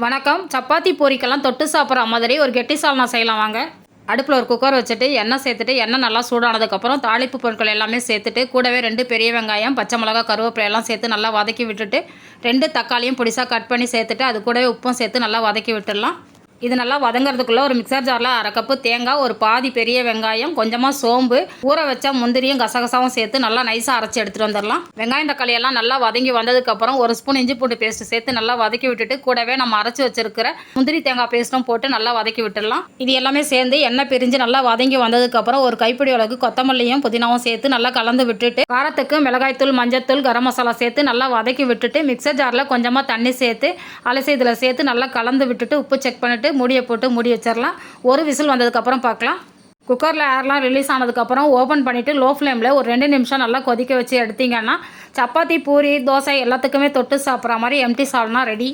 வணக்கம். சப்பாத்தி பூரிக்கெல்லாம் தொட்டு சாப்பிட்ற மாதிரி ஒரு கெட்டி சால்னா செய்யலாம் வாங்க. அடுப்பில் ஒரு குக்கர் வச்சுட்டு எண்ணெய் சேர்த்துட்டு எண்ணெய் நல்லா சூடானதுக்கப்புறம் தாளிப்பு பொருட்கள் எல்லாமே சேர்த்துட்டு கூடவே 2 பெரிய வெங்காயம், பச்சை மிளகா, கருவேப்பிலை எல்லாம் சேர்த்து நல்லா வதக்கி விட்டுட்டு 2 தக்காளியும் பொடிசாக கட் பண்ணி சேர்த்துட்டு அது கூடவே உப்பும் சேர்த்து நல்லா வதக்கி விட்டுடலாம். இது நல்லா வதங்கிறதுக்குள்ளே ஒரு மிக்சர் ஜாரில் 1/2 கப்பு தேங்காய், ஒரு பாதி பெரிய வெங்காயம், கொஞ்சமாக சோம்பு, ஊற வச்ச முந்திரியும் கசகசாவும் சேர்த்து நல்லா நைஸாக அரைச்சி எடுத்துகிட்டு வந்துடலாம். வெங்காயம் தக்காளி எல்லாம் நல்லா வதங்கி வந்ததுக்கப்புறம் 1 ஸ்பூன் இஞ்சி பூண்டு பேஸ்ட்டு சேர்த்து நல்லா வதக்கி விட்டுட்டு கூடவே நம்ம அரைச்சி வச்சிருக்கிற முந்திரி தேங்காய் பேஸ்ட்டும் போட்டு நல்லா வதக்கி விட்டுடலாம். இது எல்லாமே சேர்ந்து எண்ணெய் பிரிஞ்சு நல்லா வதங்கி வந்ததுக்கப்புறம் ஒரு கைப்பிடி அளவுக்கு கொத்தமல்லியும் புதினாவும் சேர்த்து நல்லா கலந்து விட்டுட்டு காரத்துக்கு மிளகாய்த்தூள், மஞ்சத்தூள், கரம் மசாலா சேர்த்து நல்லா வதக்கி விட்டுட்டு மிக்சர் ஜாரில் கொஞ்சமாக தண்ணி சேர்த்து அலசி இதில் சேர்த்து நல்லா கலந்து விட்டுட்டு உப்பு செக் பண்ணிவிட்டு மூடியை போட்டு மூடி வச்சிடலாம். ஒரு விசில் வந்ததுக்கப்புறம் பார்க்கலாம். குக்கரில் ஏர்லாம் ரிலீஸ் ஆனதுக்கப்புறம் ஓப்பன் பண்ணிவிட்டு லோ ஃப்ளேமில் ஒரு 2 நிமிஷம் நல்லா கொதிக்க வச்சு எடுத்திங்கன்னா சப்பாத்தி, பூரி, தோசை எல்லாத்துக்குமே தொட்டு சாப்பிட்ற மாதிரி எம்டி சால்னா ரெடி.